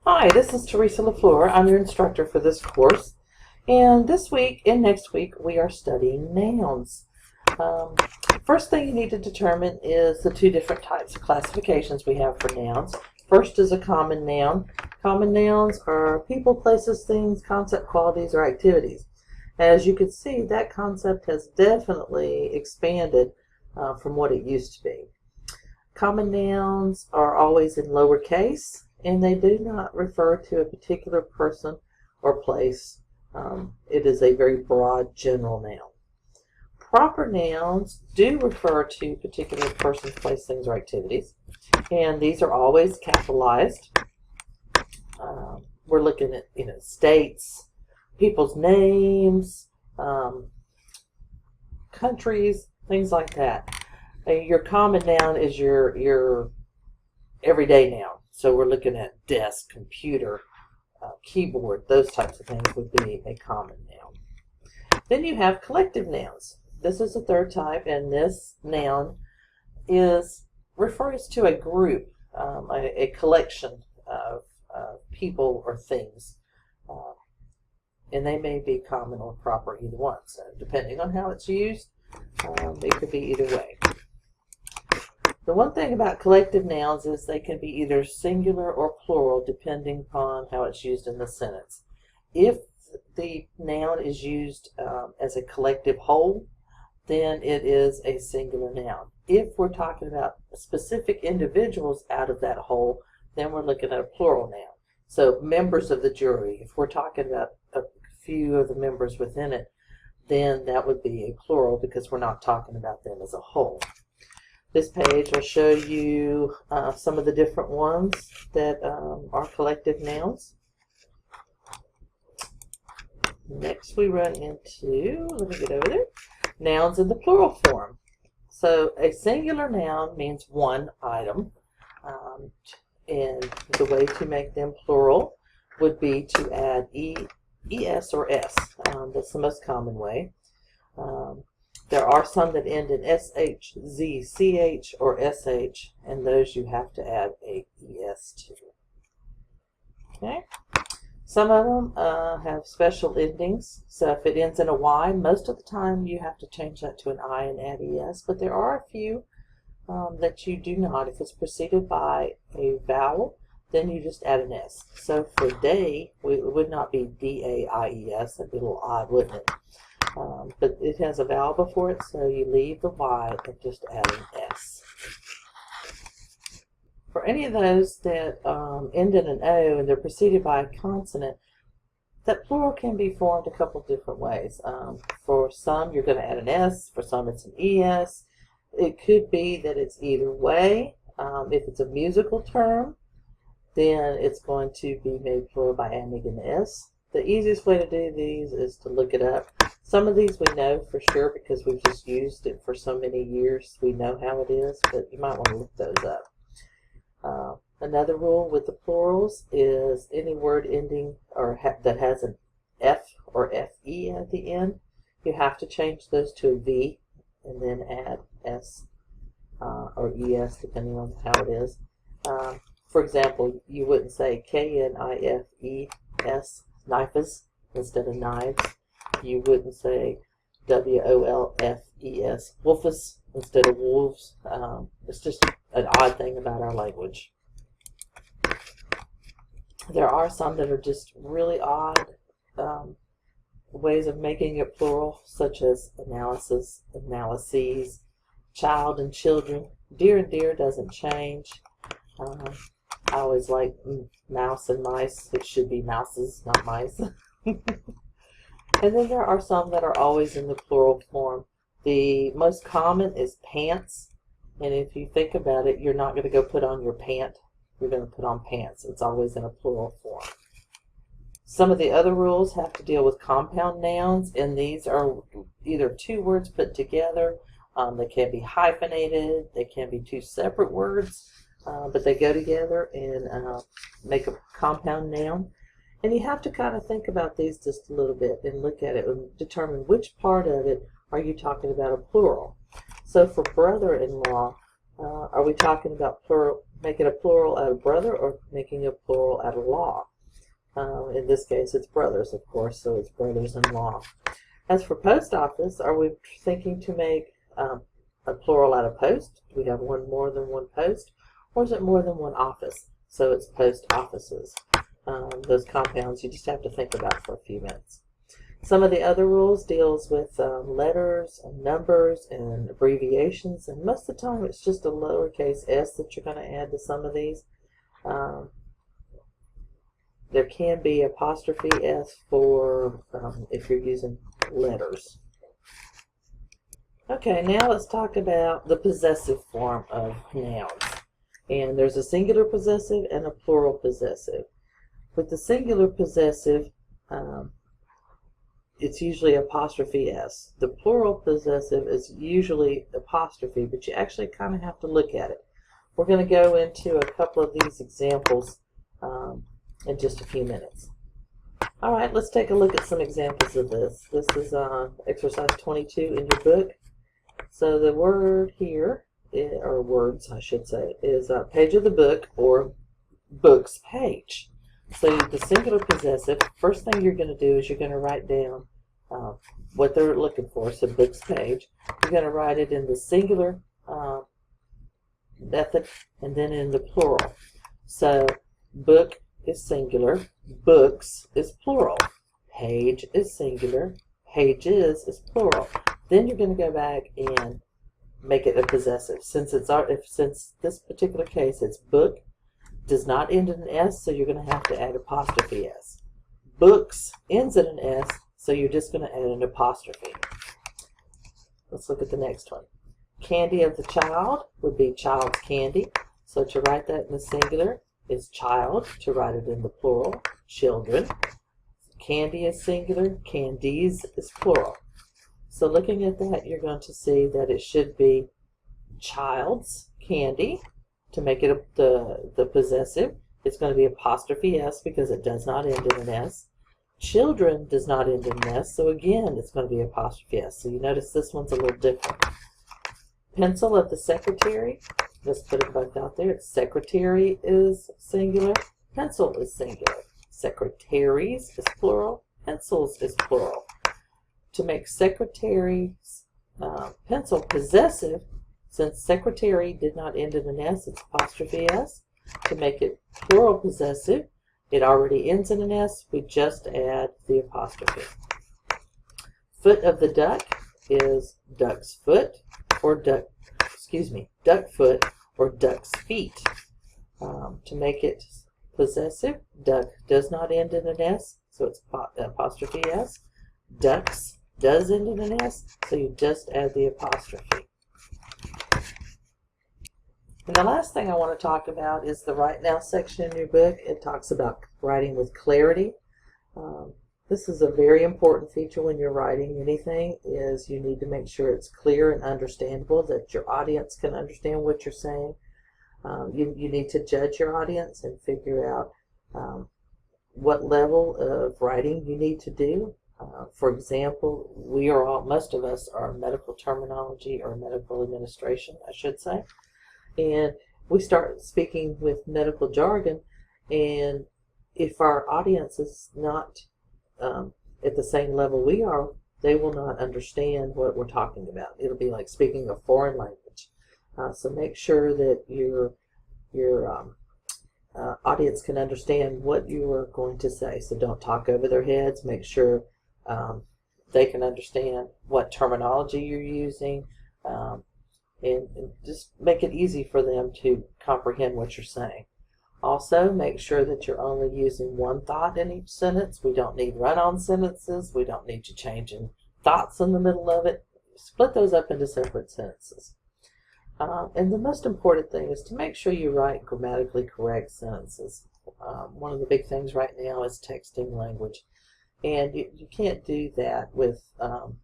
Hi, this is Teresa LaFleur. I'm your instructor for this course. And this week and next week we are studying nouns. First thing you need to determine is the two different types of classifications we have for nouns. First is a common noun. Common nouns are people, places, things, concept, qualities, or activities. As you can see, that concept has definitely expanded from what it used to be. Common nouns are always in lowercase, and they do not refer to a particular person or place. It is a very broad general noun. Proper nouns do refer to particular persons, place, things, or activities, and these are always capitalized. We're looking at states, people's names, countries, things like that. Your common noun is your everyday noun. So we're looking at desk, computer, keyboard, those types of things would be a common noun. Then you have collective nouns. This is the third type, and this noun refers to a group, a collection of people or things. And they may be common or proper, either one. So depending on how it's used, it could be either way. The one thing about collective nouns is they can be either singular or plural depending upon how it's used in the sentence. If the noun is used as a collective whole, then it is a singular noun. If we're talking about specific individuals out of that whole, then we're looking at a plural noun. So members of the jury, if we're talking about a few of the members within it, then that would be a plural because we're not talking about them as a whole. This page will show you some of the different ones that are collective nouns. Next we run into, let me get over there, nouns in the plural form. So a singular noun means one item, and the way to make them plural would be to add es or s. That's the most common way. There are some that end in sh, z, ch, or sh, and those you have to add a es to. Okay. Some of them have special endings, so if it ends in a y, most of the time you have to change that to an I and add es, but there are a few that you do not. If it's preceded by a vowel, then you just add an s. So for day, it would not be d-a-i-e-s. That'd be a little odd, wouldn't it? But it has a vowel before it, so you leave the y and just add an s. For any of those that end in an o and they're preceded by a consonant, that plural can be formed a couple different ways. For some, you're going to add an s. For some, it's an es. It could be that it's either way. If it's a musical term, then it's going to be made plural by adding an s. The easiest way to do these is to look it up. Some of these we know for sure because we've just used it for so many years. We know how it is, but you might want to look those up. Another rule with the plurals is any word ending or that has an F or FE at the end, you have to change those to a V and then add S or ES depending on how it is. For example, you wouldn't say KNIFES, knifes, instead of knives. You wouldn't say WOLFES, wolfes, instead of wolves. It's just an odd thing about our language. There are some that are just really odd ways of making it plural, such as analysis, analyses, child and children. Deer and deer doesn't change. I always like mouse and mice. It should be mouses, not mice. And then there are some that are always in the plural form. The most common is pants. And if you think about it, you're not going to go put on your pant. You're going to put on pants. It's always in a plural form. Some of the other rules have to deal with compound nouns, and these are either two words put together. They can be hyphenated. They can be two separate words, but they go together and make a compound noun. And you have to kind of think about these just a little bit and look at it and determine which part of it are you talking about a plural. So for brother-in-law, are we talking about plural making a plural out of brother or making a plural out of law. In this case, it's brothers, of course, so it's brothers-in-law. As for post office, are we thinking to make a plural out of post? Do we have more than one post? Or is it more than one office? So it's post offices. Those compounds you just have to think about for a few minutes. Some of the other rules deals with letters and numbers and abbreviations, and most of the time it's just a lowercase s that you're going to add to some of these. There can be apostrophe s for if you're using letters. Okay, now let's talk about the possessive form of nouns. And there's a singular possessive and a plural possessive. With the singular possessive, it's usually apostrophe s. The plural possessive is usually apostrophe, but you actually kind of have to look at it. We're going to go into a couple of these examples in just a few minutes. All right, let's take a look at some examples of this. This is exercise 22 in your book. So the word here, or words I should say, is page of the book or book's page. So the singular possessive, first thing you're going to do is you're going to write down what they're looking for, so book's page. You're going to write it in the singular method and then in the plural. So book is singular, books is plural, page is singular, pages is plural. Then you're going to go back and make it a possessive. Since this particular case it's book, does not end in an S, so you're going to have to add apostrophe S. Books ends in an S, so you're just going to add an apostrophe. Let's look at the next one. Candy of the child would be child's candy. So to write that in the singular is child. To write it in the plural, children. Candy is singular, candies is plural. So looking at that, you're going to see that it should be child's candy. To make it the possessive, it's going to be apostrophe S because it does not end in an S. Children does not end in an S, so again, it's going to be apostrophe S. So you notice this one's a little different. Pencil of the secretary, let's put them both out there. Secretary is singular, pencil is singular. Secretaries is plural, pencils is plural. To make secretary's pencil possessive, since secretary did not end in an S, it's apostrophe S. To make it plural possessive, it already ends in an S. We just add the apostrophe. Foot of the duck is duck's foot, or duck foot, or duck's feet. To make it possessive, duck does not end in an S, so it's apostrophe S. Ducks does end in an S, so you just add the apostrophe. And the last thing I want to talk about is the Write Now section in your book. It talks about writing with clarity. This is a very important feature when you're writing anything, is you need to make sure it's clear and understandable, that your audience can understand what you're saying. You need to judge your audience and figure out what level of writing you need to do. For example, most of us are medical terminology or medical administration, I should say. And we start speaking with medical jargon, and if our audience is not at the same level we are, they will not understand what we're talking about. It'll be like speaking a foreign language. So make sure that your audience can understand what you are going to say. So don't talk over their heads. Make sure they can understand what terminology you're using. And just make it easy for them to comprehend what you're saying. Also, make sure that you're only using one thought in each sentence. We don't need run-on sentences. We don't need you changing thoughts in the middle of it. Split those up into separate sentences. And the most important thing is to make sure you write grammatically correct sentences. One of the big things right now is texting language. And you can't do that with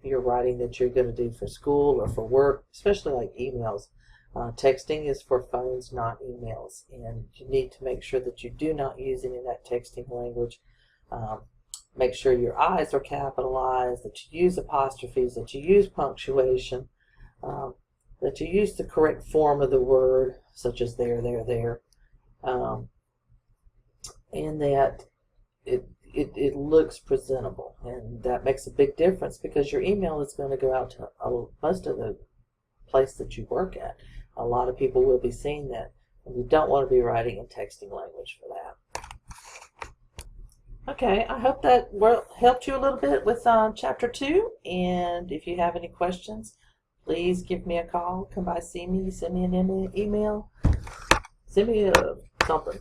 your writing that you're going to do for school or for work, especially like emails. Texting is for phones, not emails. And you need to make sure that you do not use any of that texting language. Make sure your I's are capitalized, that you use apostrophes, that you use punctuation, that you use the correct form of the word, such as there, there, there. and that it looks presentable, and that makes a big difference because your email is going to go out to most of the place that you work at. A lot of people will be seeing that, and you don't want to be writing in texting language for that. Okay, I hope that helped you a little bit with Chapter 2, and if you have any questions, please give me a call, come by see me, send me an email, send me something.